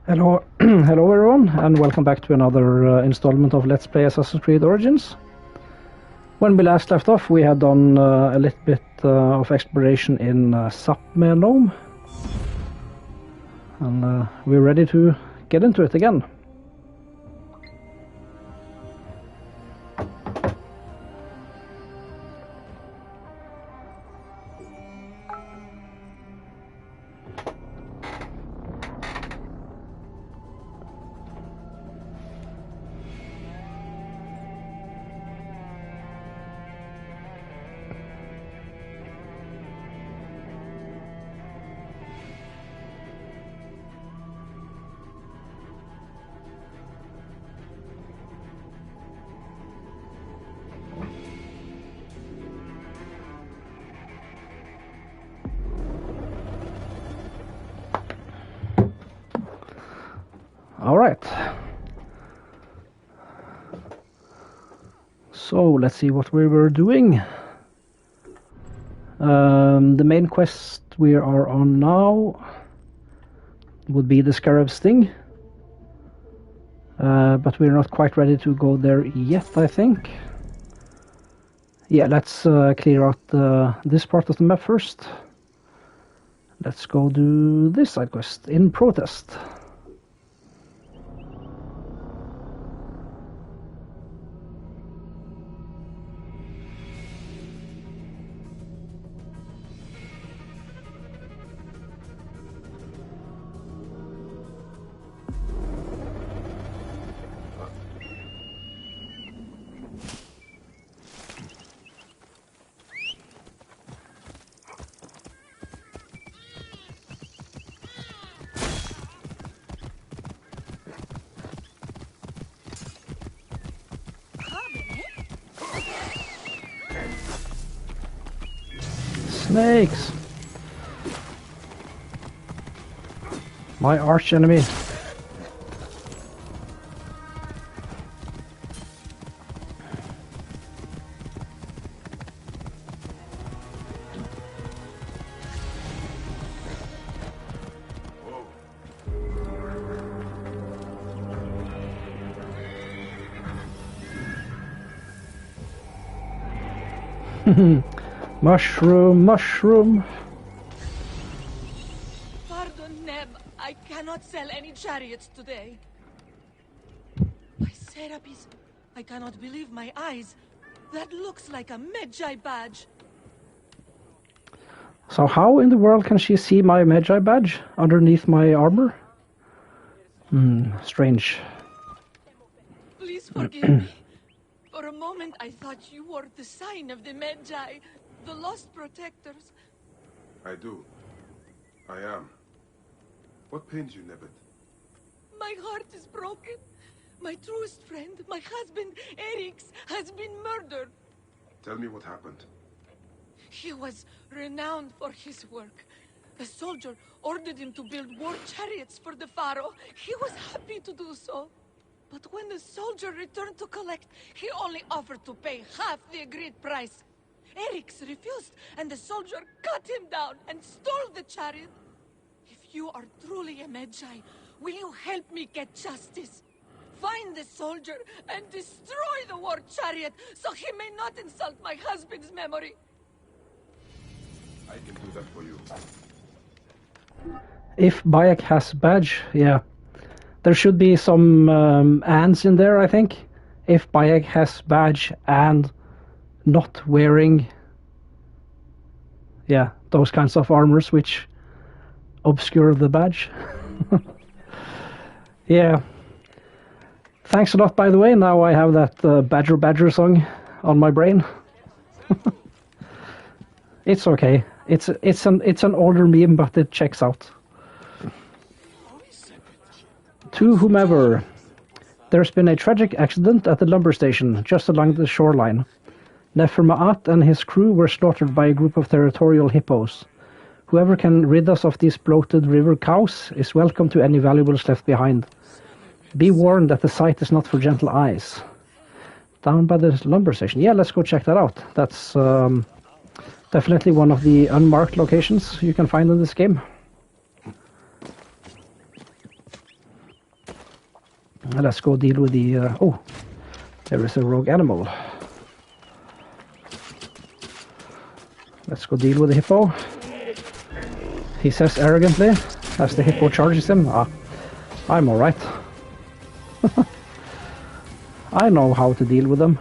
Hello, hello everyone, and welcome back to another installment of Let's Play Assassin's Creed Origins. When we last left off, we had done a little bit of exploration in Nome, and we're ready to get into it again. Alright, so let's see what we were doing. The main quest we are on now would be the Scarab sting, but we're not quite ready to go there yet, I think. Yeah, let's clear out this part of the map first. Let's go do this side quest in protest. Snakes! My arch enemy. Mushroom, mushroom. Pardon, Neb. I cannot sell any chariots today. My Serapis, I cannot believe my eyes. That looks like a Magi badge. So how in the world can she see my Magi badge underneath my armor? Strange. Please forgive me. For a moment I thought you were the sign of the Magi, the lost protectors. I do. I am. What pains you, Nebbit? My heart is broken. My truest friend, my husband, Erix, has been murdered. Tell me what happened. He was renowned for his work. A soldier ordered him to build war chariots for the Pharaoh. He was happy to do so. But when the soldier returned to collect, he only offered to pay half the agreed price. Erix refused, and the soldier cut him down and stole the chariot. If you are truly a Magi, will you help me get justice? Find the soldier and destroy the war chariot so he may not insult my husband's memory. I can do that for you. If Bayek has badge, yeah. There should be some ands in there, I think. If Bayek has badge and not wearing, yeah, those kinds of armors which obscure the badge. Yeah. Thanks a lot, by the way. Now I have that Badger Badger song on my brain. It's okay. It's an older meme, but it checks out. To whomever, there's been a tragic accident at the lumber station just along the shoreline. Neferma'at and his crew were slaughtered by a group of territorial hippos. Whoever can rid us of these bloated river cows is welcome to any valuables left behind. Be warned that the site is not for gentle eyes. Down by the lumber station. Yeah, let's go check that out. That's definitely one of the unmarked locations you can find in this game. Let's go deal with the... oh, there is a rogue animal. Let's go deal with the hippo. He says arrogantly, as the hippo charges him, "Ah, I'm alright. I know how to deal with them."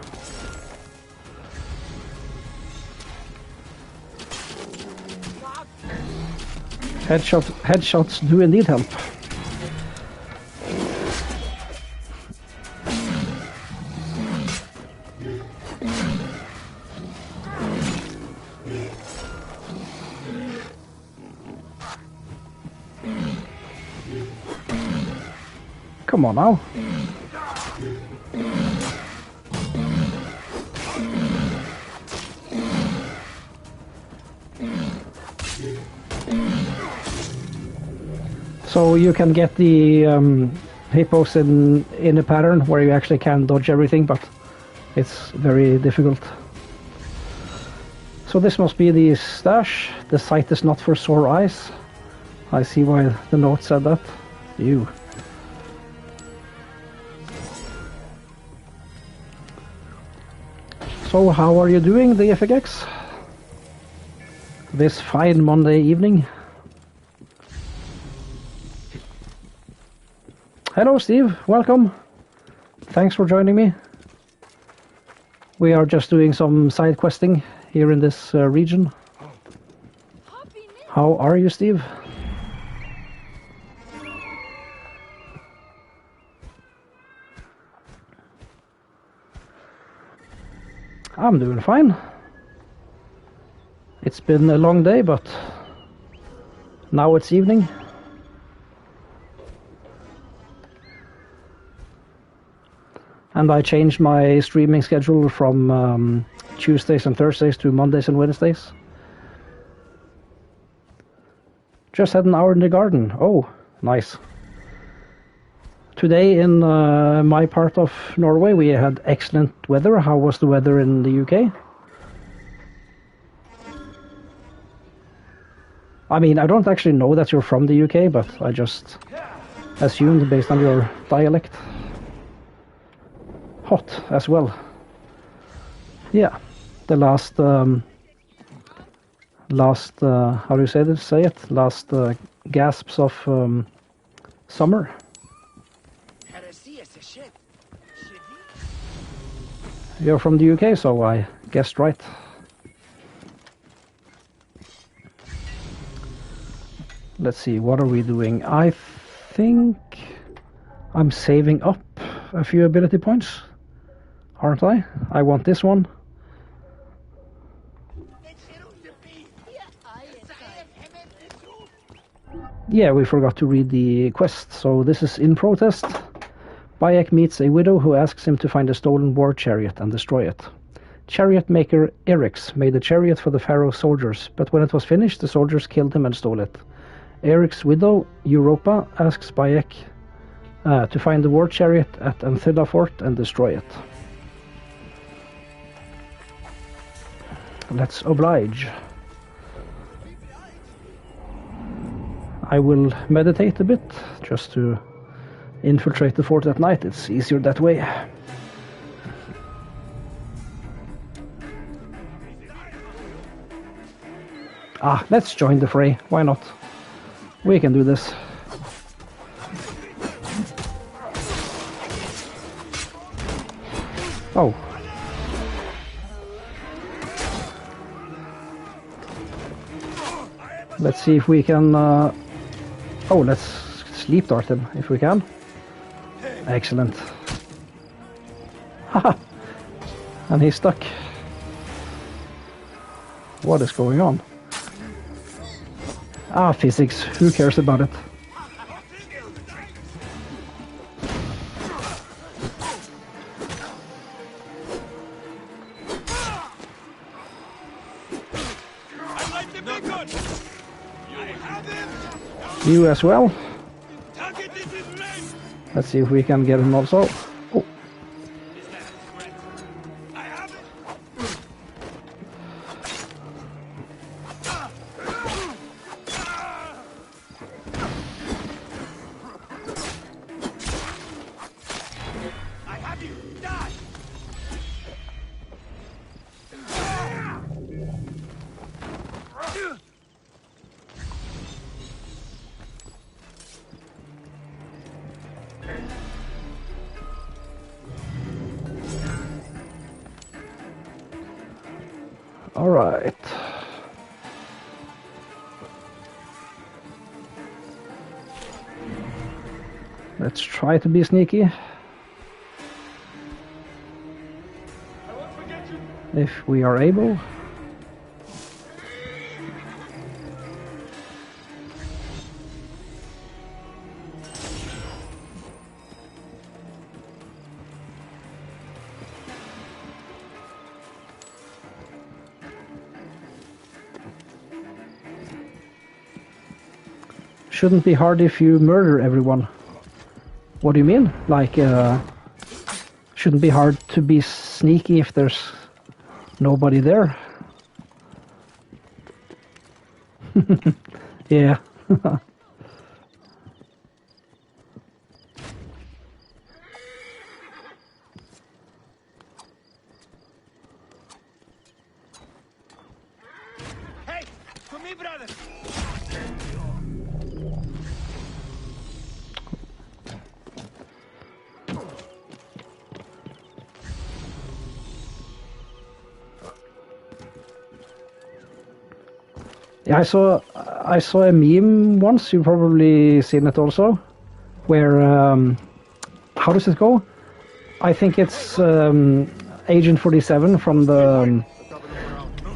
Headshots do indeed help. Come on now. So you can get the hippos in a pattern where you actually can dodge everything, but it's very difficult. So this must be the stash. The sight is not for sore eyes. I see why the note said that. Ew. So how are you doing, the FX? This fine Monday evening? Hello Steve, welcome. Thanks for joining me. We are just doing some side questing here in this region. How are you, Steve? I'm doing fine. It's been a long day, but now it's evening. And I changed my streaming schedule from Tuesdays and Thursdays to Mondays and Wednesdays. Just had an hour in the garden. Oh, nice. Today in my part of Norway we had excellent weather. How was the weather in the UK? I mean, I don't actually know that you're from the UK, but I just assumed based on your dialect. Hot as well. Yeah, the last how do you say it? Last gasps of summer. You're from the UK, so I guessed right. Let's see, what are we doing? I think I'm saving up a few ability points, aren't I? I want this one. Yeah, we forgot to read the quest, so this is in protest. Bayek meets a widow who asks him to find a stolen war chariot and destroy it. Chariot maker Erix made a chariot for the pharaoh soldiers, but when it was finished, the soldiers killed him and stole it. Eric's widow, Europa, asks Bayek to find the war chariot at Anthilla Fort and destroy it. Let's oblige. I will meditate a bit, just to infiltrate the fort at night. It's easier that way. Ah, let's join the fray. Why not? We can do this. Oh. Let's see if we can... Oh, let's sleep dart him, if we can. Excellent. Haha! And he's stuck. What is going on? Ah, physics. Who cares about it? You as well. Let's see if we can get him also. Oh. All right. Let's try to be sneaky. If we are able. Shouldn't be hard if you murder everyone. What do you mean? Like, shouldn't be hard to be sneaky if there's nobody there? Yeah. Hey, for me, brother. Yeah, I saw a meme once. You've probably seen it also, where how does it go? I think it's Agent 47 from the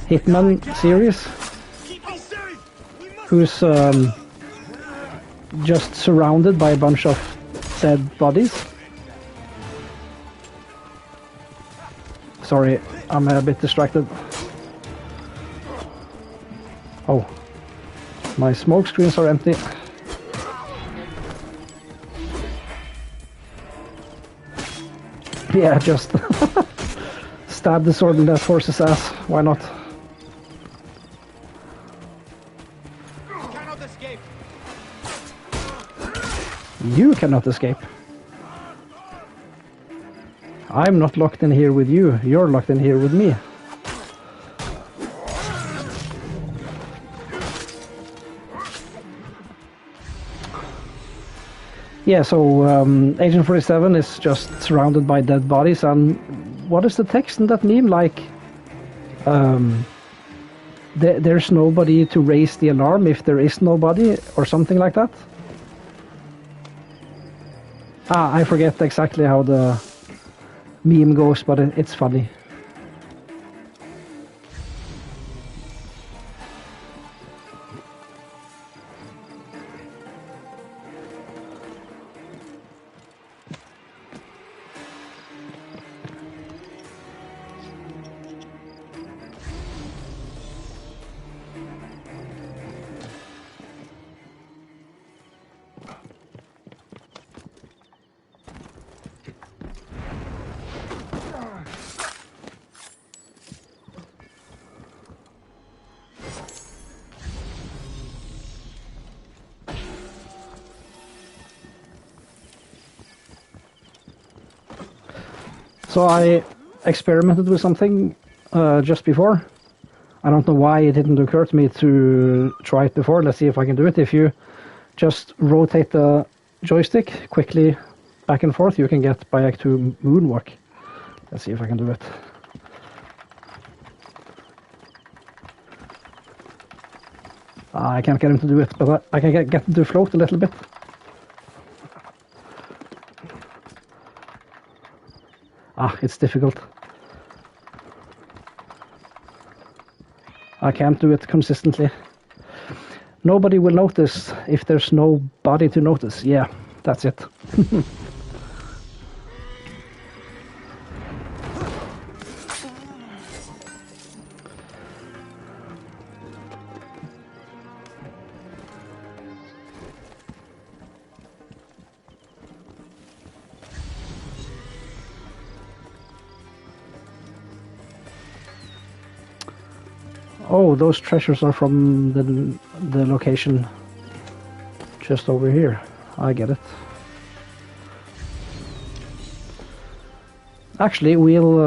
Hitman series, who's just surrounded by a bunch of dead bodies. Sorry, I'm a bit distracted. Oh, my smoke screens are empty. Yeah, just stab the sword in that horse's ass. Why not? Cannot escape. You cannot escape. I'm not locked in here with you. You're locked in here with me. Yeah, so Agent 47 is just surrounded by dead bodies, and what is the text in that meme? Like, there's nobody to raise the alarm if there is nobody, or something like that? Ah, I forget exactly how the meme goes, but it's funny. So I experimented with something just before. I don't know why it didn't occur to me to try it before. Let's see if I can do it. If you just rotate the joystick quickly back and forth, you can get back to moonwalk. Let's see if I can do it. I can't get him to do it, but I can get him to float a little bit. Ah, it's difficult. I can't do it consistently. Nobody will notice if there's nobody to notice. Yeah, that's it. Oh, those treasures are from the location just over here. I get it. Actually, we'll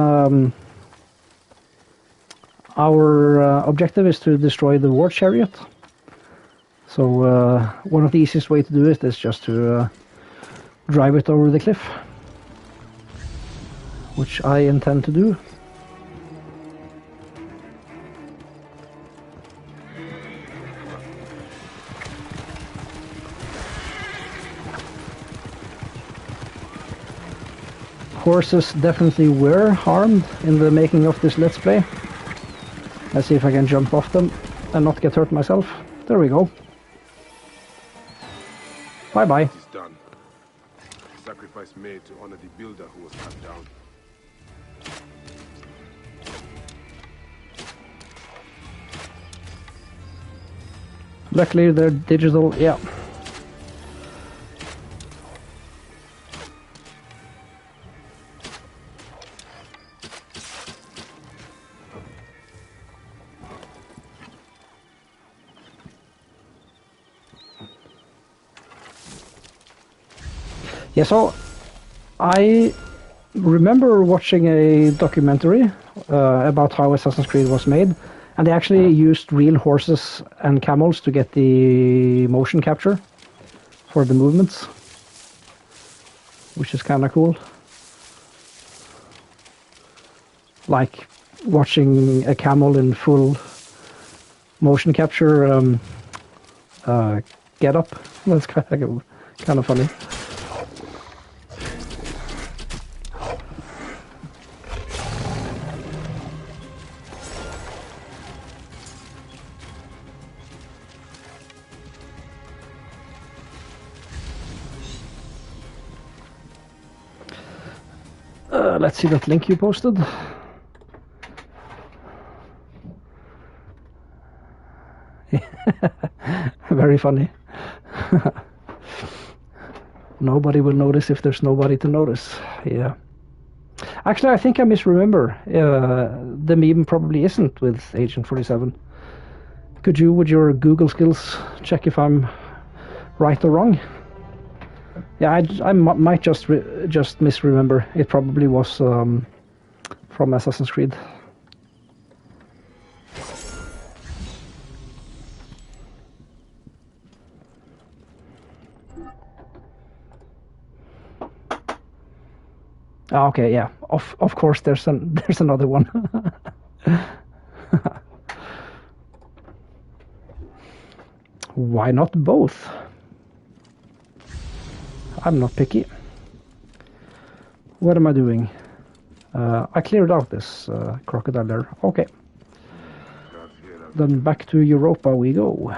our objective is to destroy the war chariot. So one of the easiest way to do it is just to drive it over the cliff, which I intend to do. Horses definitely were harmed in the making of this Let's Play. Let's see if I can jump off them and not get hurt myself. There we go. Bye-bye. It is done. Sacrifice made to honor the builder who was cut down. Luckily they're digital, yeah. Yeah, so I remember watching a documentary about how Assassin's Creed was made, and they actually used real horses and camels to get the motion capture for the movements, which is kind of cool. Like watching a camel in full motion capture get up. That's kind of funny. Let's see that link you posted. Very funny. Nobody will notice if there's nobody to notice. Yeah. Actually, I think I misremember. The meme probably isn't with Agent 47. Could you, with your Google skills, check if I'm right or wrong? Yeah, I might just misremember. It probably was from Assassin's Creed. Okay, yeah. Of course, there's another one. Why not both? I'm not picky. What am I doing? I cleared out this crocodile there. Okay. Then back to Europa we go.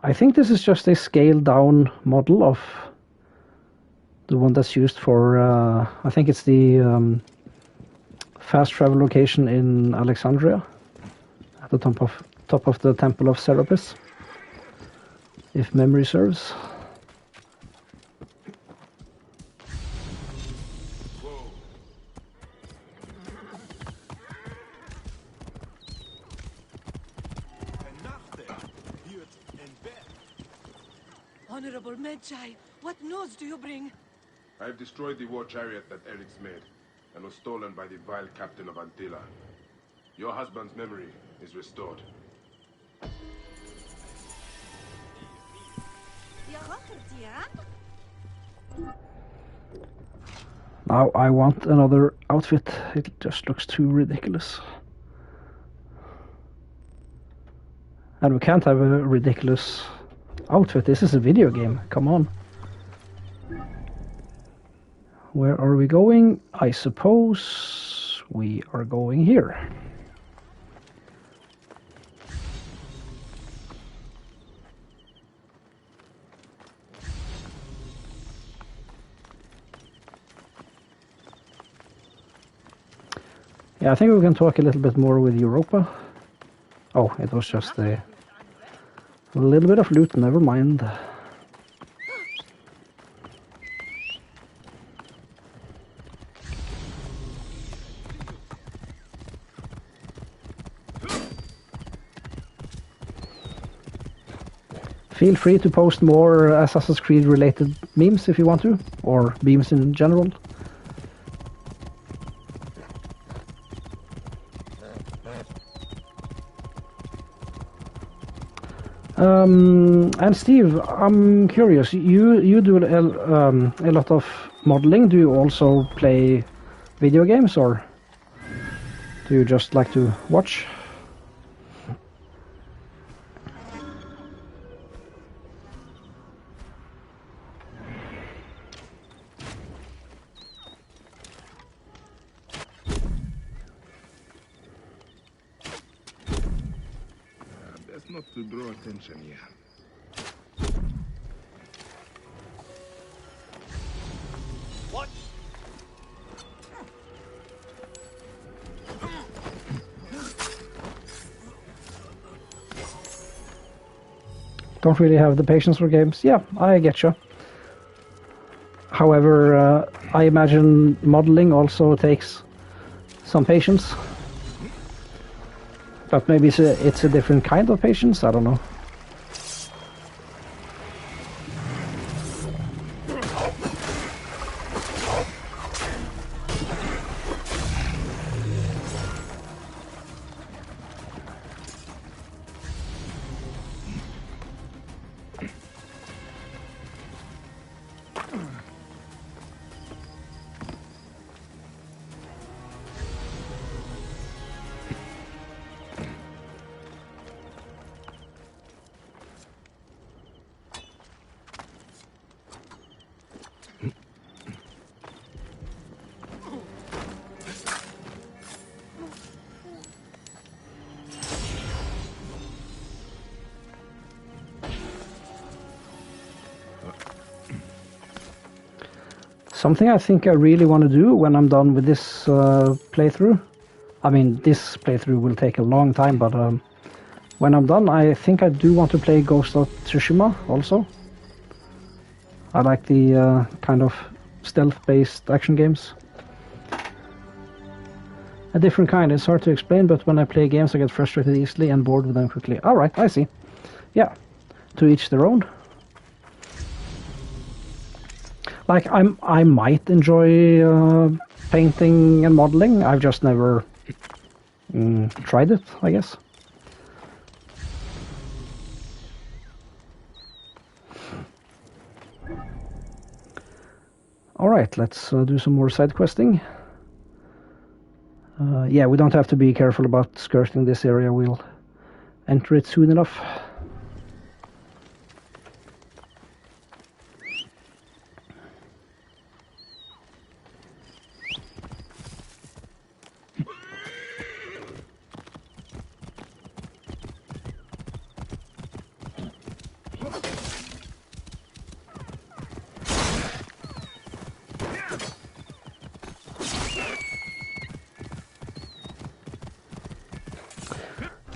I think this is just a scaled down model of the one that's used for, I think it's the fast travel location in Alexandria, at the top of the Temple of Serapis, if memory serves. Honorable Medjay, what news do you bring? I have destroyed the war chariot that Eric's made, and was stolen by the vile captain of Antilla. Your husband's memory is restored. Now I want another outfit. It just looks too ridiculous. And we can't have a ridiculous outfit. This is a video game. Come on. Where are we going? I suppose we are going here. Yeah, I think we can talk a little bit more with Europa. Oh, it was just a little bit of loot, never mind. Feel free to post more Assassin's Creed related memes if you want to, or memes in general. And Steve, I'm curious. You do a lot of modeling. Do you also play video games, or do you just like to watch? Best not to draw attention here. What? Don't really have the patience for games. Yeah, I get you. However, I imagine modeling also takes some patience. But maybe it's a different kind of patience, I don't know. Something I think I really want to do when I'm done with this playthrough. I mean, this playthrough will take a long time, but when I'm done, I think I do want to play Ghost of Tsushima also. I like the kind of stealth-based action games. A different kind, it's hard to explain, but when I play games I get frustrated easily and bored with them quickly. Alright, I see. Yeah, to each their own. Like, I might enjoy painting and modeling. I've just never tried it, I guess. Alright, let's do some more side questing. Yeah, we don't have to be careful about skirting this area. We'll enter it soon enough.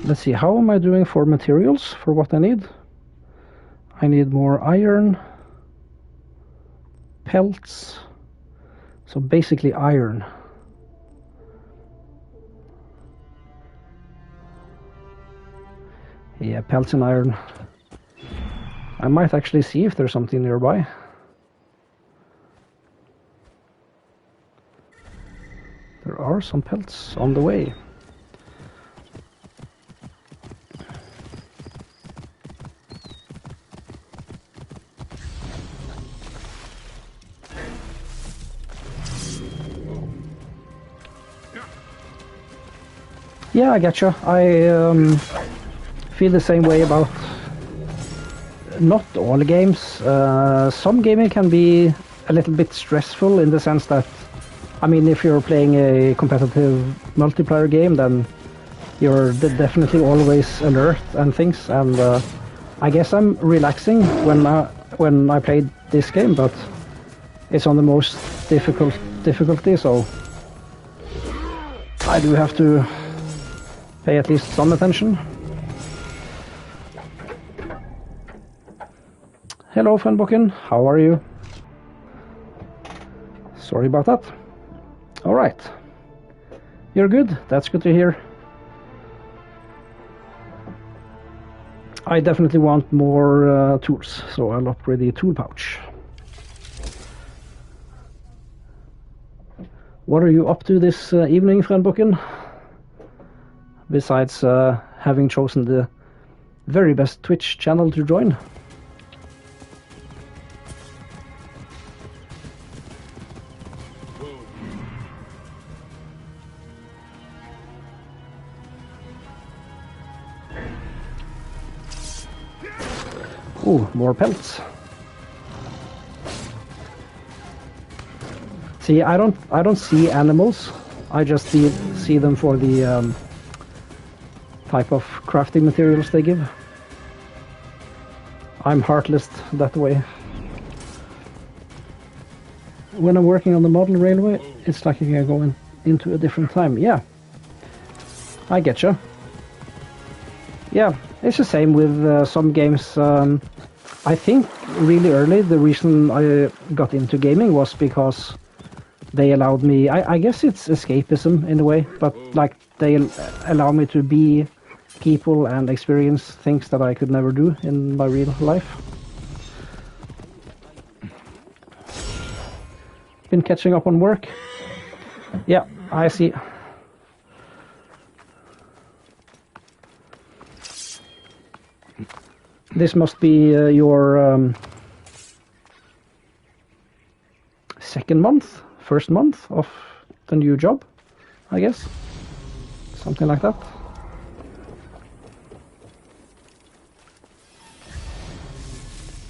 Let's see, how am I doing for materials, for what I need? I need more iron, pelts, so basically iron. Yeah, pelts and iron. I might actually see if there's something nearby. There are some pelts on the way. Yeah, I getcha. I feel the same way about not all games. Some gaming can be a little bit stressful in the sense that, I mean, if you're playing a competitive multiplayer game, then you're definitely always alert and things. And I guess I'm relaxing when I played this game, but it's on the most difficulty, so I do have to pay at least some attention. Hello, Funboken. How are you? Sorry about that. All right. You're good. That's good to hear. I definitely want more tools, so I'll upgrade the tool pouch. What are you up to this evening, Funboken? Besides having chosen the Very best Twitch channel to join. Ooh, more pelts. See, I don't see animals. I just see them for the type of crafting materials they give. I'm heartless that way. When I'm working on the model railway, it's like I go into a different time. Yeah, I getcha. Yeah, it's the same with some games. I think really early the reason I got into gaming was because they allowed me, I guess it's escapism in a way, but like they allow me to be people and experience things that I could never do in my real life. Been catching up on work. Yeah, I see. This must be your first month of the new job, I guess. Something like that.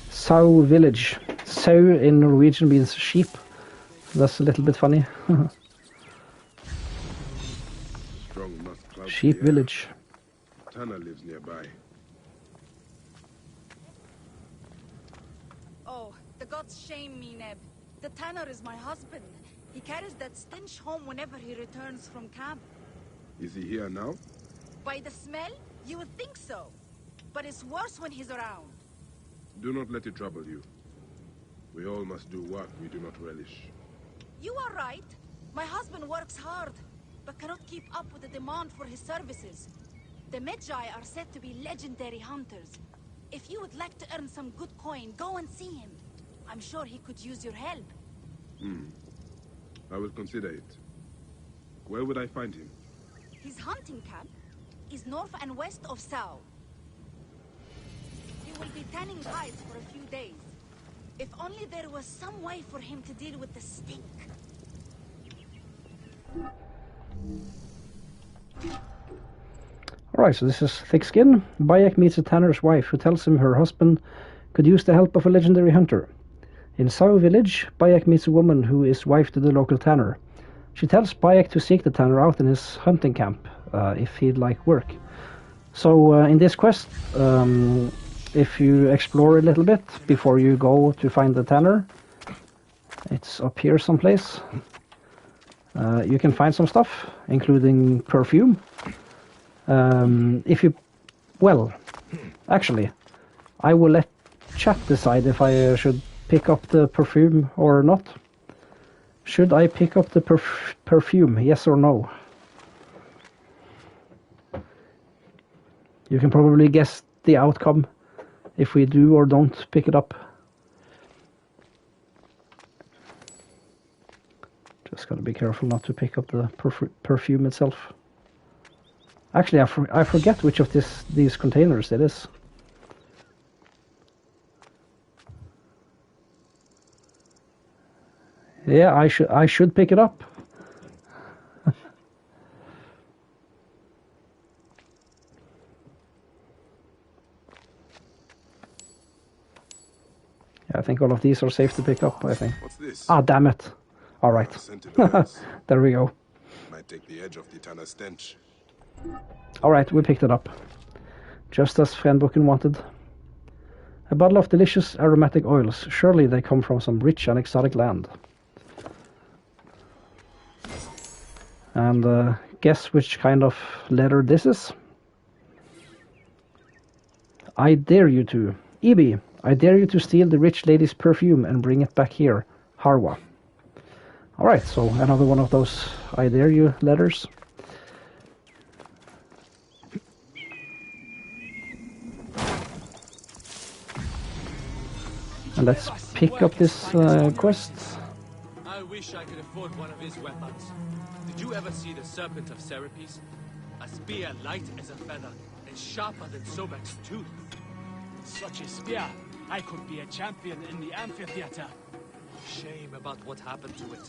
Sow village. Sow in Norwegian means sheep. That's a little bit funny. Sheep village. Tanner lives nearby. Oh, the gods shame me, Neb. The tanner is my husband. He carries that stench home whenever he returns from camp. Is he here now? By the smell, you would think so. But it's worse when he's around. Do not let it trouble you. We all must do work we do not relish. You are right. My husband works hard, but cannot keep up with the demand for his services. The Medjay are said to be legendary hunters. If you would like to earn some good coin, go and see him. I'm sure he could use your help. I will consider it. Where would I find him? His hunting camp is north and west of Sao. He will be tanning hides for a few days. If only there was some way for him to deal with the stink. Alright, so this is Thick Skin. Bayek meets a tanner's wife who tells him her husband could use the help of a legendary hunter. In Sao village, Bayek meets a woman who is wife to the local tanner. She tells Bayek to seek the tanner out in his hunting camp, if he'd like work. So in this quest, if you explore a little bit before you go to find the tanner, it's up here someplace. You can find some stuff, including perfume. Actually, I will let chat decide if I should pick up the perfume or not. Should I pick up the perfume, yes or no? You can probably guess the outcome if we do or don't pick it up. Just gotta be careful not to pick up the perfume itself. Actually, I forget which of these containers it is. Yeah, I should pick it up. I think all of these are safe to pick up, I think. What's this? Ah, damn it. Alright. There we go. Might take the edge off the Tanner stench. Alright, we picked it up. Just as Frenboken wanted. A bottle of delicious aromatic oils. Surely they come from some rich and exotic land. And guess which kind of leather this is? I dare you to. Ibi, I dare you to steal the rich lady's perfume and bring it back here. Harwa. Alright, so another one of those I dare you letters. And let's pick up this quest. I wish I could afford one of his weapons. Did you ever see the Serpent of Serapis? A spear light as a feather, It's sharper than Sobek's tooth. Such a spear, I could be a champion in the amphitheater. Shame about what happened to it.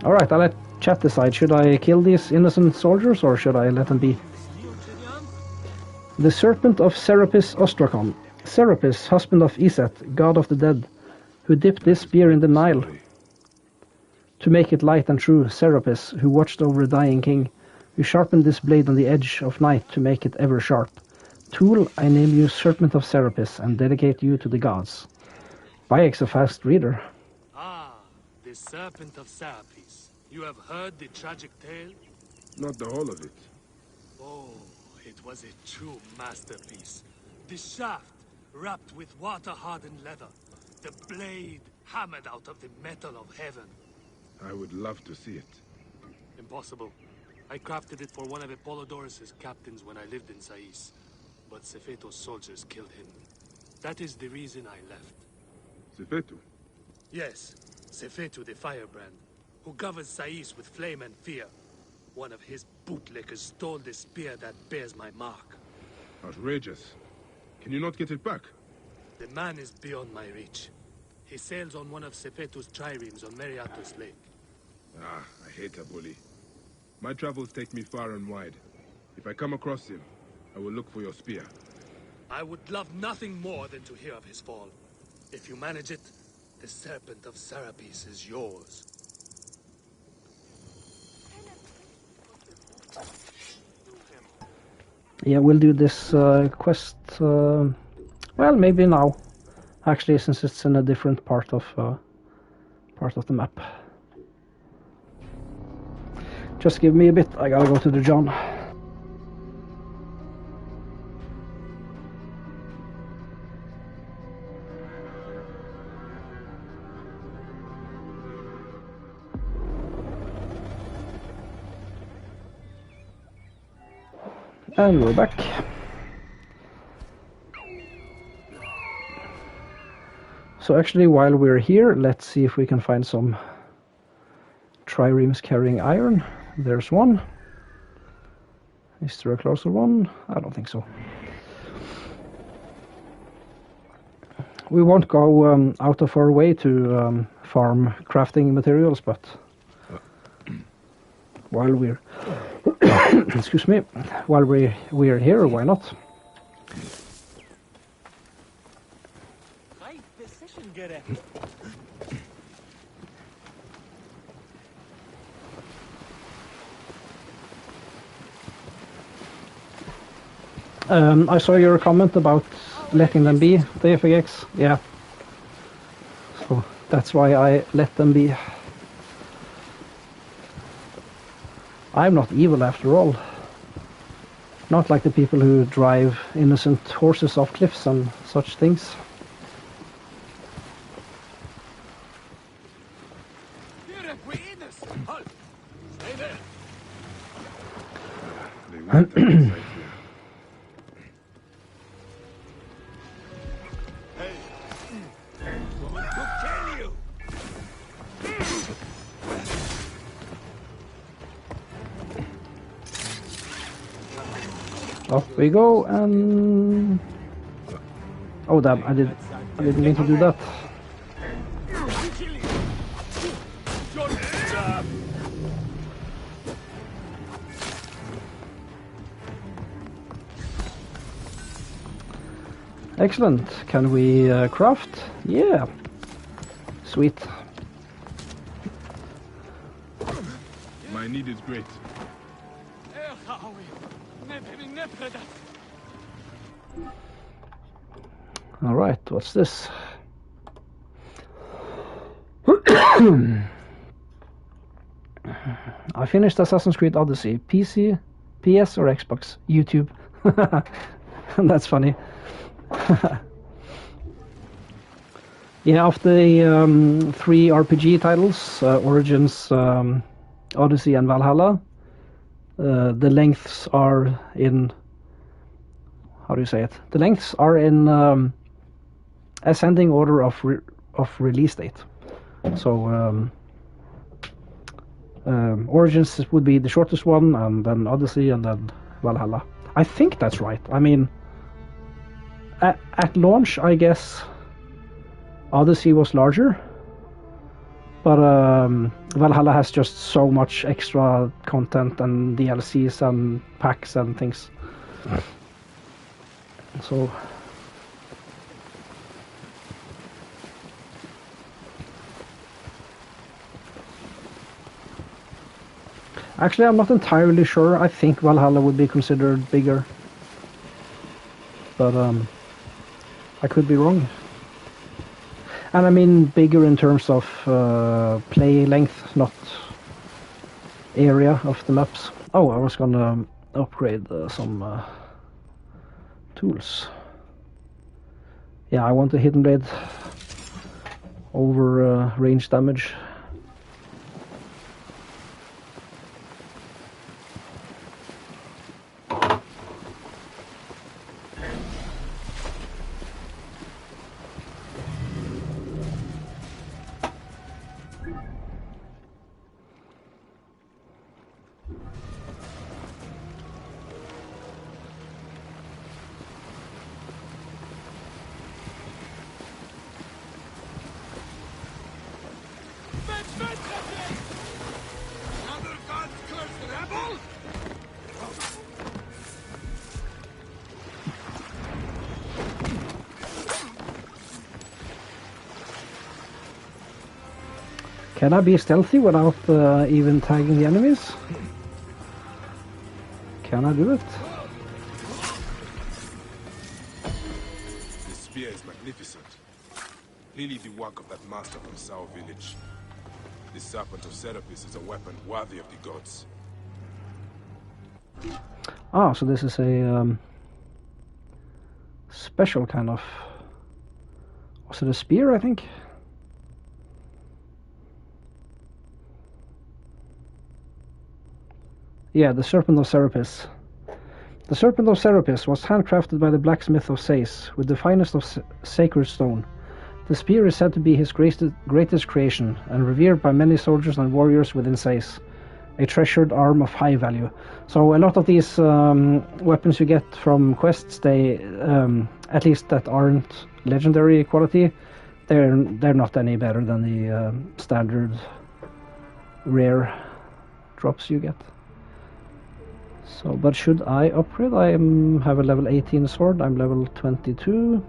Alright, I'll let chat decide. Should I kill these innocent soldiers or should I let them be? The Serpent of Serapis Ostrakon. Serapis, husband of Iset, god of the dead, who dipped this spear in the Nile to make it light and true. Serapis, who watched over a dying king, who sharpened this blade on the edge of night to make it ever sharp. Tool, I name you Serpent of Serapis and dedicate you to the gods. Bayek's a fast reader. Ah, the Serpent of Serapis. You have heard the tragic tale? Not the whole of it. Oh, it was a true masterpiece. The shaft wrapped with water-hardened leather. The blade hammered out of the metal of heaven. I would love to see it. Impossible. I crafted it for one of Apollodorus' captains when I lived in Sais. But Sefeto's soldiers killed him. That is the reason I left. Sefetu? Yes, Sefetu the Firebrand, who governs Sais with flame and fear. One of his bootlickers stole the spear that bears my mark. Outrageous. Can you not get it back? The man is beyond my reach. He sails on one of Sefetu's triremes on Meriatos Lake. Ah, I hate a bully. My travels take me far and wide. If I come across him, I will look for your spear. I would love nothing more than to hear of his fall. If you manage it, the Serpent of Serapis is yours. Yeah, we'll do this quest, well, maybe now. Actually, since it's in a different part of the map. Just give me a bit, I gotta go to the John. And we're back. So actually, while we're here, let's see if we can find some triremes carrying iron. There's one. Is there a closer one? I don't think so. We won't go out of our way to farm crafting materials, but while we're excuse me, while we're here, why not? Right decision, Gere. I saw your comment about letting them be, the FX. Yeah. So that's why I let them be. I'm not evil after all. Not like the people who drive innocent horses off cliffs and such things. They might have a sight here. Off we go, and oh damn! I didn't mean to do that. Excellent. Can we craft? Yeah. Sweet. My need is great. All right. What's this? I finished Assassin's Creed Odyssey. PC, PS or Xbox? YouTube. That's funny. Yeah, of the 3 RPG titles, Origins, Odyssey and Valhalla, the lengths are in, how do you say it? The lengths are in ascending order of release date. So Origins would be the shortest one, and then Odyssey, and then Valhalla. I think that's right. I mean, at launch, I guess Odyssey was larger, but Valhalla has just so much extra content and DLCs and packs and things. So actually, I'm not entirely sure. I think Valhalla would be considered bigger, but I could be wrong. And I mean bigger in terms of play length, not area of the maps. Oh, I was gonna upgrade some tools. Yeah, I want a hidden blade over range damage. Can I be stealthy without even tagging the enemies? Can I do it? This spear is magnificent. Clearly the work of that master from Sao village. The serpent of Serapis is a weapon worthy of the gods. Ah, so this is a special kind of... Was it a spear, I think? Yeah, the Serpent of Serapis. The Serpent of Serapis was handcrafted by the blacksmith of Sais with the finest of sacred stone. The spear is said to be his greatest creation and revered by many soldiers and warriors within Sais, a treasured arm of high value. So a lot of these weapons you get from quests, they, at least that aren't legendary quality, they're not any better than the standard rare drops you get. So, but should I upgrade? I have a level 18 sword, I'm level 22.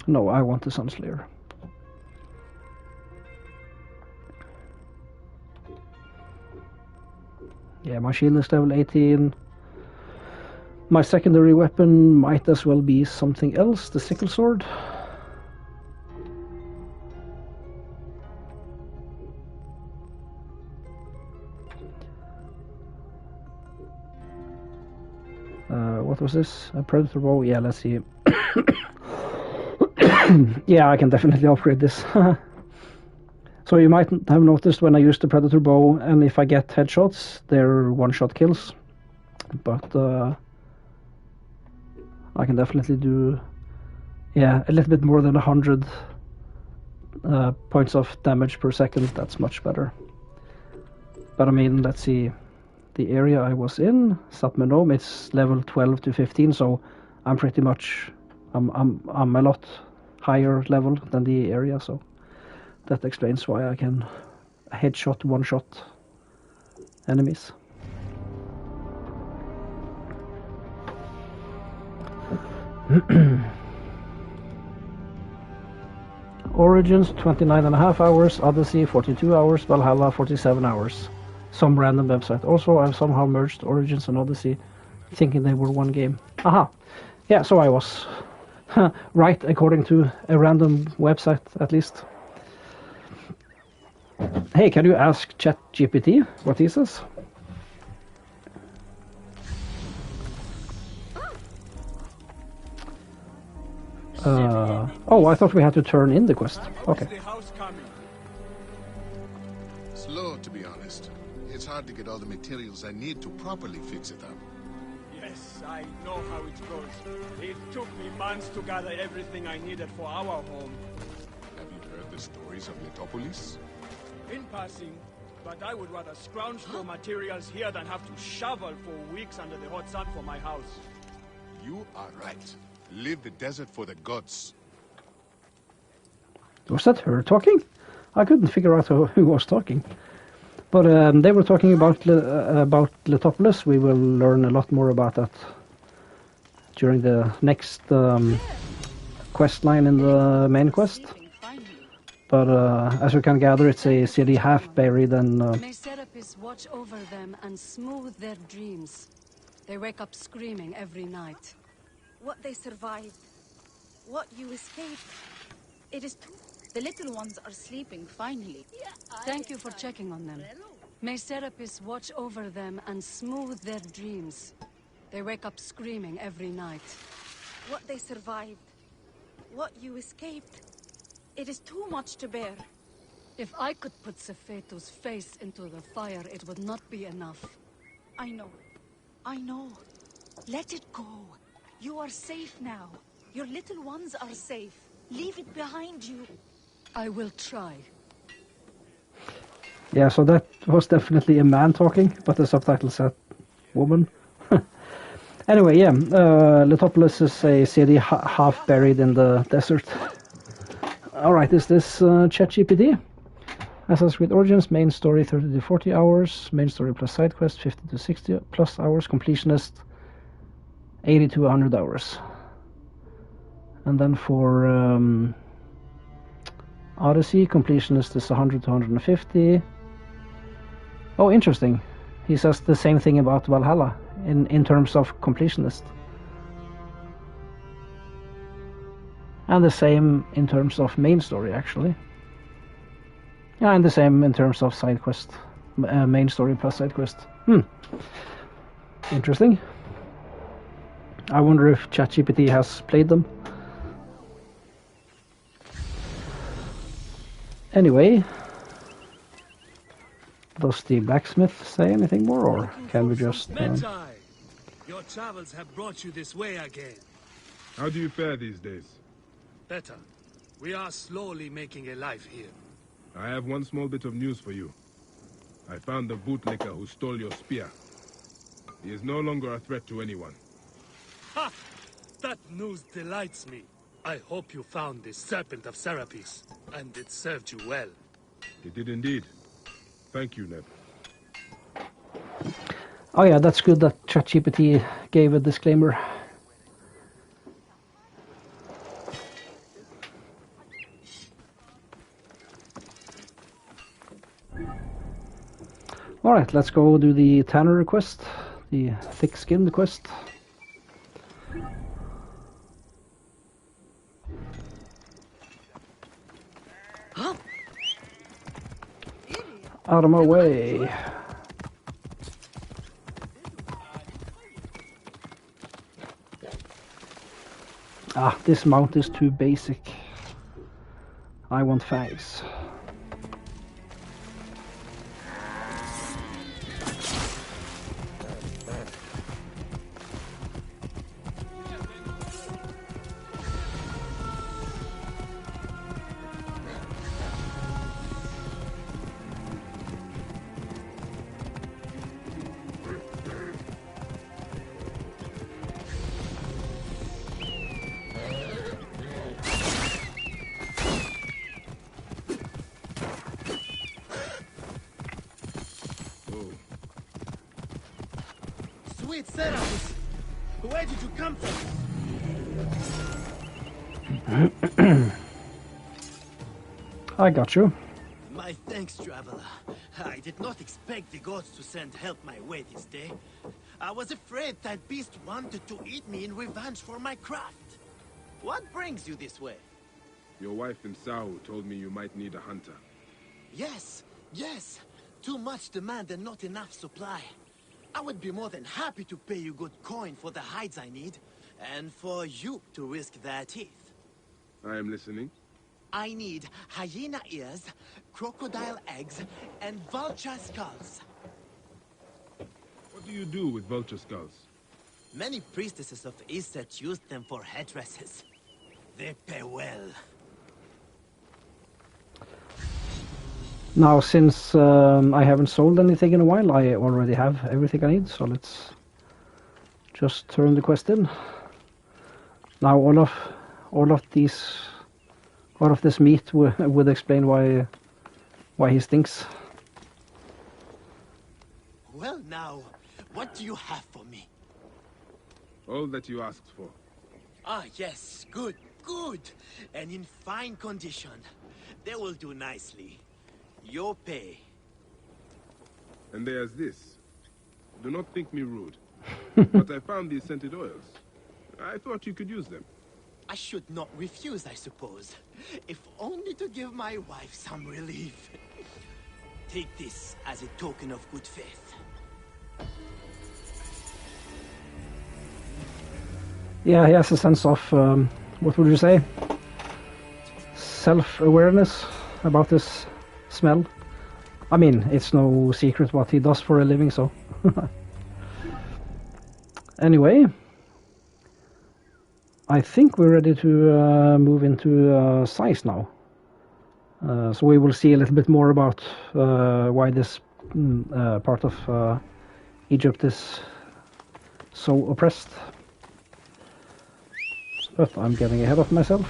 No, I want the Sunslayer. Yeah, my shield is level 18. My secondary weapon might as well be something else, the sickle sword. What was this? A predator bow? Yeah, let's see. Yeah, I can definitely upgrade this. So you might have noticed when I use the predator bow, and if I get headshots, they're one-shot kills. But I can definitely do, yeah, a little bit more than 100 points of damage per second. That's much better. But I mean, let's see. The area I was in, Nome, it's level 12 to 15, so I'm pretty much, I'm a lot higher level than the area, so that explains why I can headshot, one-shot enemies. Origins 29.5 hours, Odyssey 42 hours, Valhalla 47 hours. Some random website. Also, I've somehow merged Origins and Odyssey, thinking they were one game. Aha! Yeah, so I was right according to a random website, at least. Hey, can you ask ChatGPT what he says? Oh, I thought we had to turn in the quest. Okay. Slow, to be honest. It's hard to get all the materials I need to properly fix it up. Yes, Yes, I know how it goes. It took me months to gather everything I needed for our home. Have you heard the stories of Letopolis? In passing, but I would rather scrounge for materials here than have to shovel for weeks under the hot sun for my house. You are right. Leave the desert for the gods. Was that her talking? I couldn't figure out who was talking. But they were talking about Letopolis. We will learn a lot more about that during the next quest line in the main quest. But as we can gather, it's a city half buried and... May Serapis watch over them and smooth their dreams. They wake up screaming every night. What they survived. What you escaped. It is too... The little ones are sleeping, finally. Thank you for checking on them. May Serapis watch over them and smooth their dreams. They wake up screaming every night. What they survived. What you escaped. It is too much to bear. If I could put Sefeto's face into the fire, it would not be enough. I know. I know. Let it go. You are safe now. Your little ones are safe. Leave it behind you. I will try. Yeah, so that was definitely a man talking, but the subtitle said woman. Anyway, yeah, Letopolis is a city half buried in the desert. Alright, is this ChatGPT? Assassin's Creed Origins, main story 30 to 40 hours, main story plus side quest 50 to 60 plus hours, completionist 80 to 100 hours. And then for Odyssey, completionist is 100 to 150. Oh, interesting. He says the same thing about Valhalla in terms of completionist. And the same in terms of main story, actually. Yeah, and the same in terms of side quest. Main story plus side quest. Interesting. I wonder if ChatGPT has played them. Anyway, does the blacksmith say anything more, or can we just... Your travels have brought you this way again. How do you fare these days? Better. We are slowly making a life here. I have one small bit of news for you. I found the bootlicker who stole your spear. He is no longer a threat to anyone. Ha! That news delights me. I hope you found the Serpent of Serapis, and it served you well. It did indeed. Thank you, Ned. Oh yeah, that's good that ChatGPT gave a disclaimer. Alright, let's go do the Tanner quest, the thick-skinned quest. Out of my way. Ah, this mount is too basic. I want fangs. Sweet Serapis! Where did you come from? I got you. My thanks, traveler. I did not expect the gods to send help my way this day. I was afraid that beast wanted to eat me in revenge for my craft. What brings you this way? Your wife in Sao told me you might need a hunter. Yes, yes. Too much demand and not enough supply. I would be more than happy to pay you good coin for the hides I need, and for you to risk their teeth. I am listening. I need hyena ears, crocodile eggs, and vulture skulls. What do you do with vulture skulls? Many priestesses of Iset used them for headdresses. They pay well. Now, since I haven't sold anything in a while, I already have everything I need, so let's just turn the quest in. Now, all of this meat would explain why he stinks. Well, now, what do you have for me? All that you asked for. Ah, yes, good, good. And in fine condition. They will do nicely. Your pay. And there's this. Do not think me rude, but I found these scented oils. I thought you could use them. I should not refuse, I suppose. If only to give my wife some relief. Take this as a token of good faith. Yeah, he has a sense of, what would you say? Self-awareness about this smell. I mean, it's no secret what he does for a living, so... Anyway, I think we're ready to move into Sais now. So we will see a little bit more about why this part of Egypt is so oppressed. But I'm getting ahead of myself.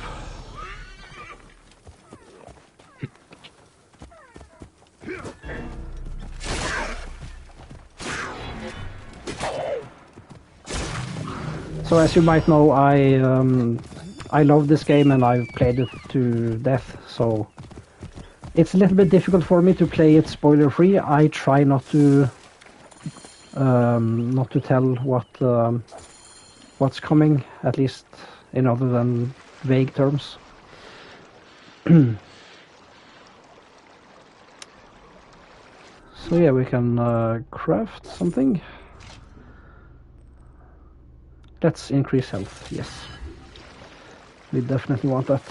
So as you might know, I love this game and I've played it to death, so it's a little bit difficult for me to play it spoiler free. I try not to tell what's coming, at least in other than vague terms. So yeah, we can craft something. Let's increase health, yes. We definitely want that.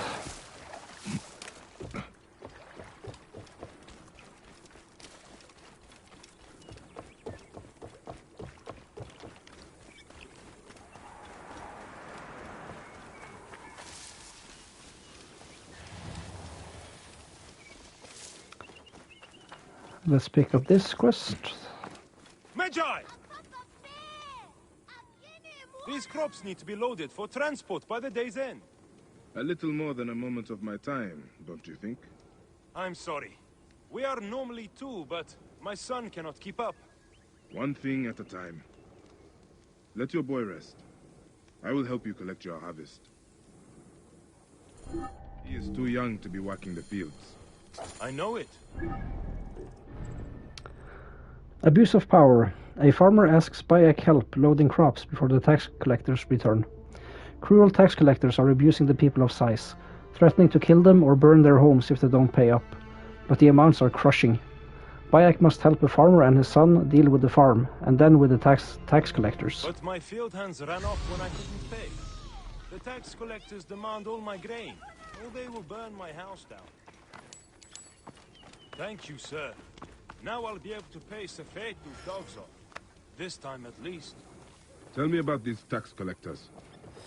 Let's pick up this quest. Magi! These crops need to be loaded for transport by the day's end. A little more than a moment of my time, don't you think? I'm sorry. We are normally two, but my son cannot keep up. One thing at a time. Let your boy rest. I will help you collect your harvest. He is too young to be working the fields. I know it. Abuse of power. A farmer asks Bayek help loading crops before the tax collectors return. Cruel tax collectors are abusing the people of Sais, threatening to kill them or burn their homes if they don't pay up. But the amounts are crushing. Bayek must help a farmer and his son deal with the farm, and then with the tax collectors. But my field hands ran off when I couldn't pay. The tax collectors demand all my grain, or they will burn my house down. Thank you, sir. Now I'll be able to pay Sefetu's dogs off. This time at least. Tell me about these tax collectors.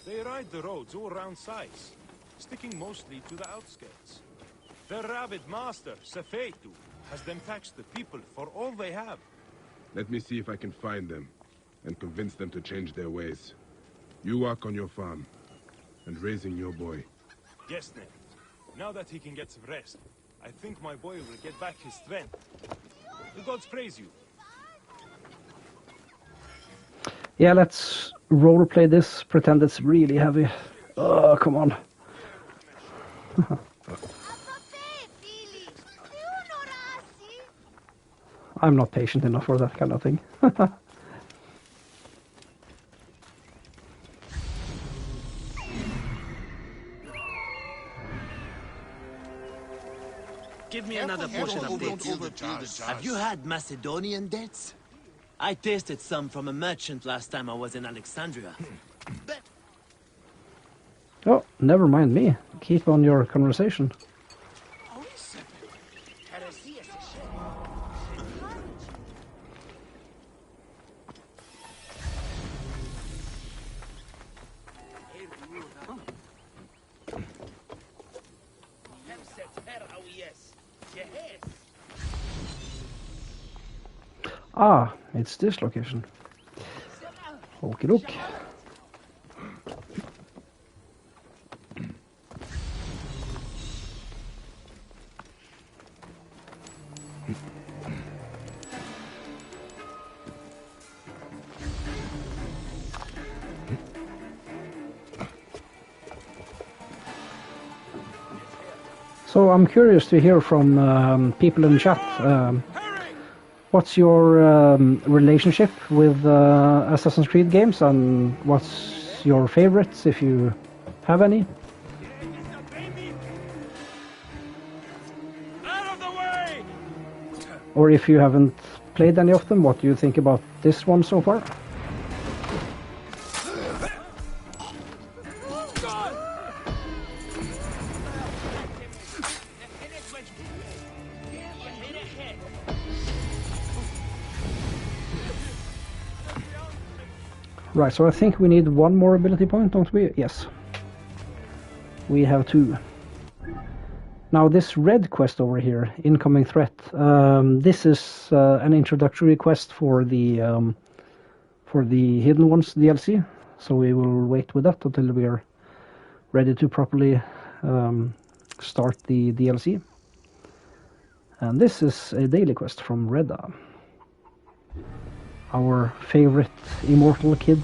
They ride the roads all around Sais, sticking mostly to the outskirts. Their rabid master, Sefetu, has them tax the people for all they have. Let me see if I can find them, and convince them to change their ways. You work on your farm, and raising your boy. Yes, Ned. Now that he can get some rest, I think my boy will get back his strength. The gods praise you. Yeah, let's roleplay this, pretend it's really heavy. Oh, come on. I'm not patient enough for that kind of thing. Give me another portion of dates. Have you had Macedonian dates? I tasted some from a merchant last time I was in Alexandria. Oh, never mind me. Keep on your conversation. Ah, it's this location. Okie doke. So I'm curious to hear from people in chat. What's your relationship with Assassin's Creed games, and what's your favorites, if you have any? Out of the way! Or if you haven't played any of them, what do you think about this one so far? Right, so I think we need one more ability point, don't we? Yes. We have 2. Now this red quest over here, incoming threat, this is an introductory quest for the Hidden Ones DLC, so we will wait with that until we are ready to properly start the DLC. And this is a daily quest from Reda, our favorite immortal kid.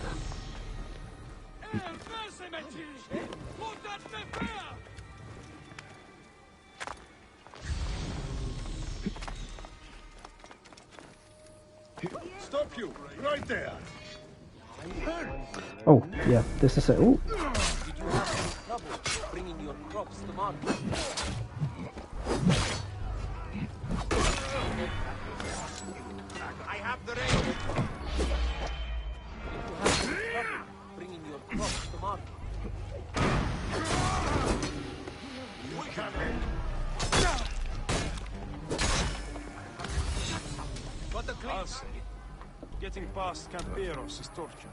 Stop you! Right there! Oh, yeah, this is a... Oh. Bringing your crops to market. I have the rain. Bringing your crops to market. We can. I'll say, getting past Camperos is torture.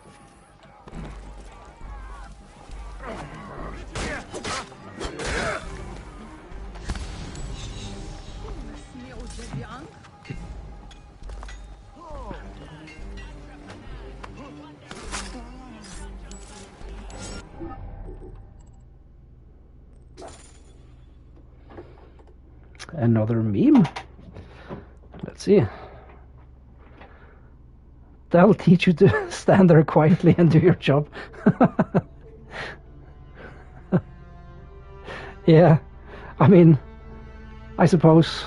Another meme. Let's see. They'll teach you to stand there quietly and do your job. Yeah, I mean, I suppose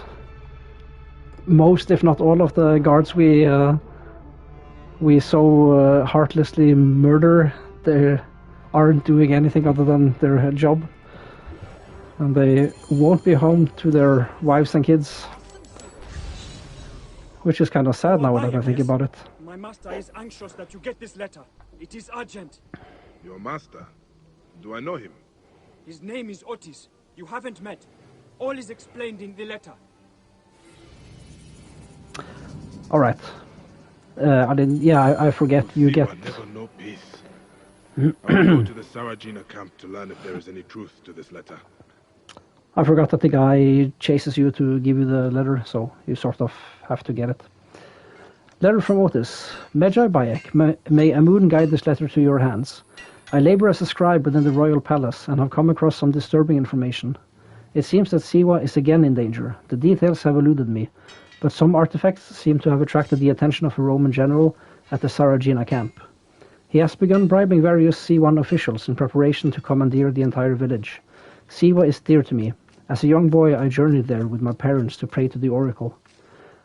most, if not all, of the guards we so heartlessly murder, they aren't doing anything other than their job, and they won't be home to their wives and kids, which is kind of sad now that I think about it. My master is anxious that you get this letter. It is urgent. Your master? Do I know him? His name is Otis. You haven't met. All is explained in the letter. All right. I didn't. Yeah, I forget. You get. Never know peace. I'll go to the Sarajina camp to learn if there is any truth to this letter. I forgot that the guy chases you to give you the letter, so you sort of have to get it. Letter from Otis. Medjay Bayek, may a moon guide this letter to your hands. I labor as a scribe within the royal palace and have come across some disturbing information. It seems that Siwa is again in danger. The details have eluded me, but some artifacts seem to have attracted the attention of a Roman general at the Sarajina camp. He has begun bribing various C1 officials in preparation to commandeer the entire village. Siwa is dear to me. As a young boy, I journeyed there with my parents to pray to the oracle.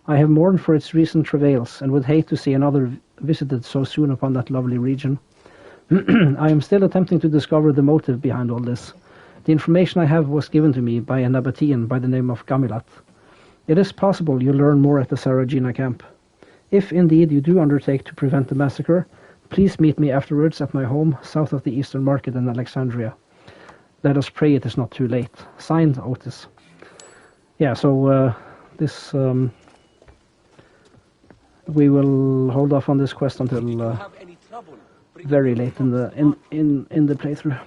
I have mourned for its recent travails and would hate to see another visited so soon upon that lovely region. I am still attempting to discover the motive behind all this. The information I have was given to me by a Nabatean by the name of Gamilat. It is possible you'll learn more at the Sarajina camp. If indeed you do undertake to prevent the massacre, please meet me afterwards at my home south of the Eastern Market in Alexandria. Let us pray it is not too late. Signed, Otis. Yeah, so this... we will hold off on this quest until very late in the playthrough.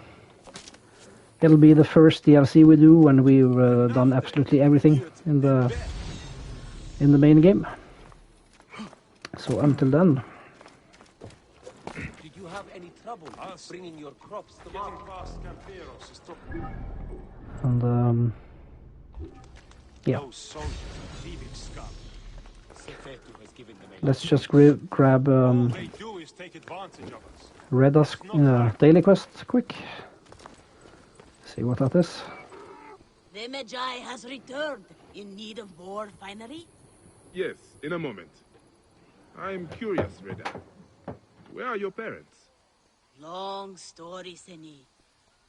It'll be the first DLC we do when we've done absolutely everything in the main game. So until then, Did you have any trouble bringing your crops to Getting market? past Camperos is tough. and yeah, Those soldiers are thieving scum. Sefetu has given them a let's just grab All they do is take advantage of us. Reda's daily quest quick. See what that is. The Magi has returned in need of more finery. Yes, in a moment. I'm curious, Reda. Where are your parents? Long story, Seni.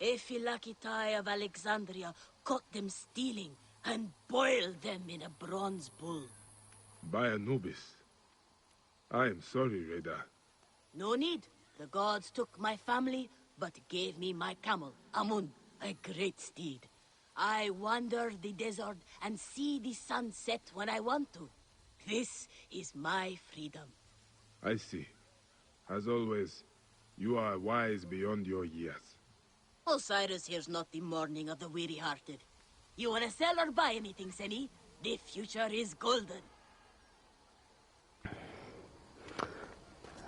Ephilakitai of Alexandria caught them stealing and boiled them in a bronze bull. By Anubis. I am sorry, Reda. No need. The gods took my family, but gave me my camel, Amun, a great steed. I wander the desert and see the sun set when I want to. This is my freedom. I see. As always, you are wise beyond your years. Osiris here's not the mourning of the weary-hearted. You wanna sell or buy anything, Seni? The future is golden.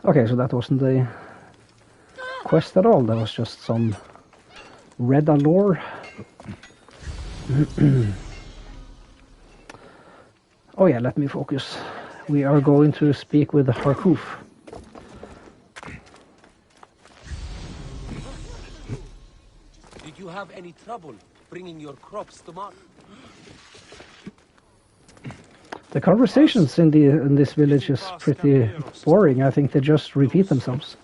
Okay, so that wasn't the quest at all. That was just some Reda lore. Oh yeah, let me focus. We are going to speak with Harkouf. Did you have any trouble bringing your crops to market? The conversations in this village is pretty boring. I think they just repeat themselves.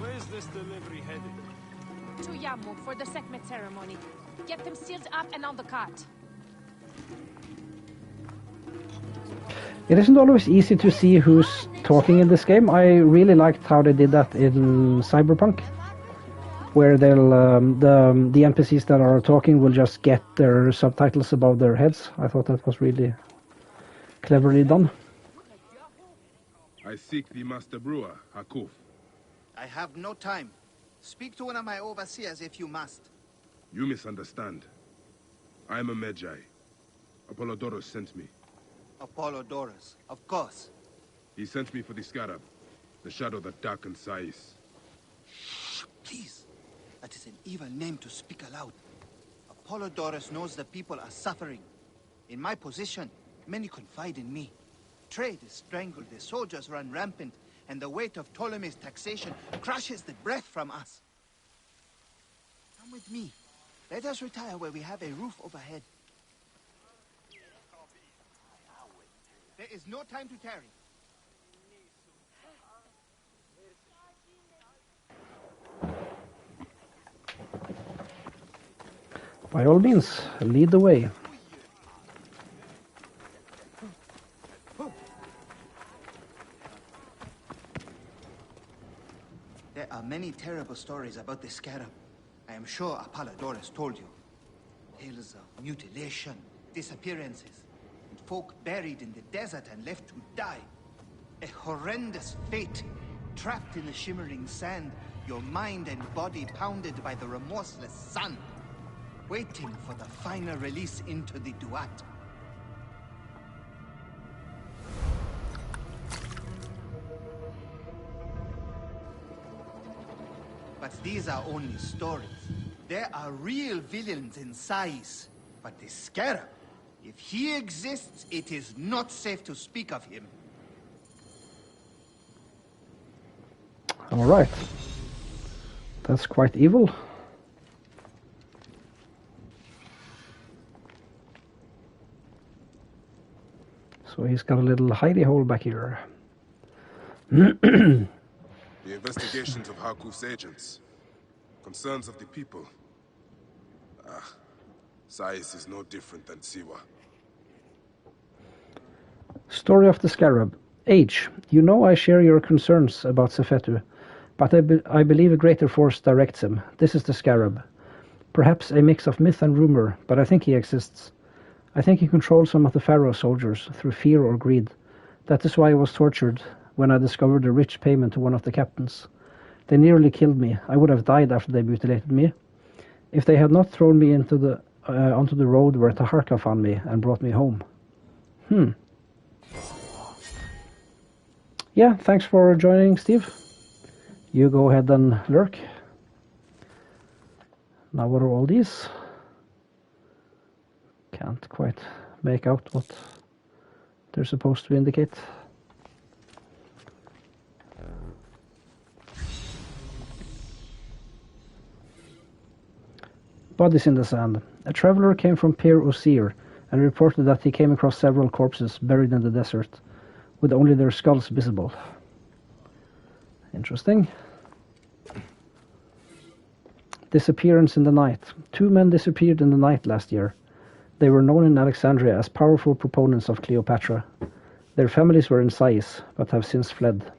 Where's this delivery headed? To Yamuk for the Sekhmet ceremony. Get them sealed up and on the cart. It isn't always easy to see who's talking in this game. I really liked how they did that in Cyberpunk, where they'll the NPCs that are talking will just get their subtitles above their heads. I thought that was really cleverly done. I seek the master brewer, Harkouf. I have no time. Speak to one of my overseers if you must. You misunderstand. I am a Magi. Apollodorus sent me. Apollodorus, of course. He sent me for the Scarab, the shadow that darkens Sais. Please. That is an evil name to speak aloud. Apollodorus knows the people are suffering. In my position, many confide in me. Trade is strangled, the soldiers run rampant, and the weight of Ptolemy's taxation crushes the breath from us. Come with me. Let us retire where we have a roof overhead. There is no time to tarry. By all means, lead the way. There are many terrible stories about the Scarab. I am sure Apollodorus told you. Tales of mutilation, disappearances, and folk buried in the desert and left to die. A horrendous fate, trapped in the shimmering sand, your mind and body pounded by the remorseless sun, waiting for the final release into the Duat. But these are only stories. There are real villains in Sais. But the Scarab, if he exists, it is not safe to speak of him. All right. That's quite evil. So he's got a little hidey hole back here. The investigations of Harkouf's agents. Concerns of the people. Sais is no different than Siwa. Story of the Scarab. Age. You know I share your concerns about Sefetu, but I believe a greater force directs him. This is the Scarab. Perhaps a mix of myth and rumor, but I think he exists. I think he controls some of the Pharaoh soldiers through fear or greed. That is why he was tortured when I discovered a rich payment to one of the captains. They nearly killed me. I would have died after they mutilated me, if they had not thrown me into the onto the road where Taharka found me and brought me home. Yeah, thanks for joining, Steve. You go ahead and lurk. Now what are all these? Can't quite make out what they're supposed to indicate. Bodies in the sand. A traveler came from Pier Osir and reported that he came across several corpses buried in the desert, with only their skulls visible. Interesting. Disappearance in the night. 2 men disappeared in the night last year. They were known in Alexandria as powerful proponents of Cleopatra. Their families were in Sais, but have since fled.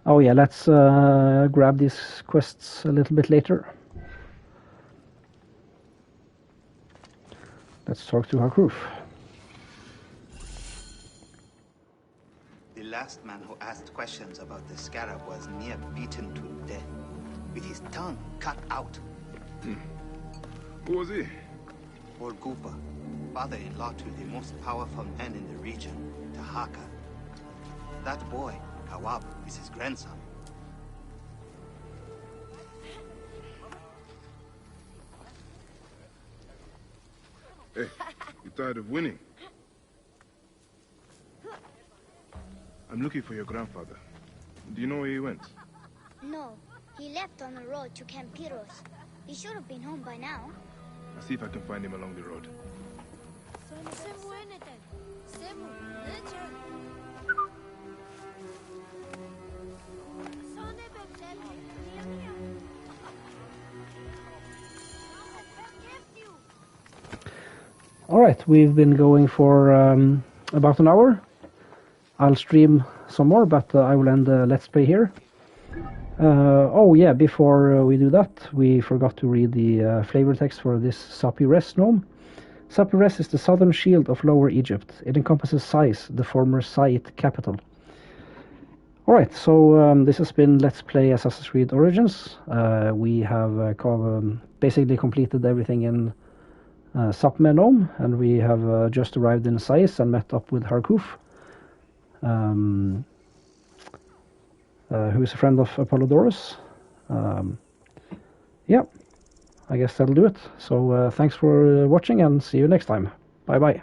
Oh yeah, let's grab these quests a little bit later. Let's talk to Harkouf. The last man who asked questions about the Scarab was near beaten to death, with his tongue cut out. Who was he? Orgupa, father-in-law to the most powerful man in the region, Taharka. That boy, Kawab, is his grandson. Hey, you tired of winning? I'm looking for your grandfather. Do you know where he went? No, he left on the road to Campiros. He should have been home by now. I'll see if I can find him along the road. Alright, we've been going for about an hour. I'll stream some more, but I will end the Let's Play here. Oh yeah, before we do that, we forgot to read the flavor text for this Sapi-Res gnome. Sapi-Res is the southern shield of Lower Egypt. It encompasses Sais, the former Saite capital. Alright, so this has been Let's Play Assassin's Creed Origins. We have basically completed everything in Sapme Nome, and we have just arrived in Sais and met up with Harkouf, who is a friend of Apollodorus. Yeah, I guess that'll do it. So thanks for watching, and see you next time. Bye bye.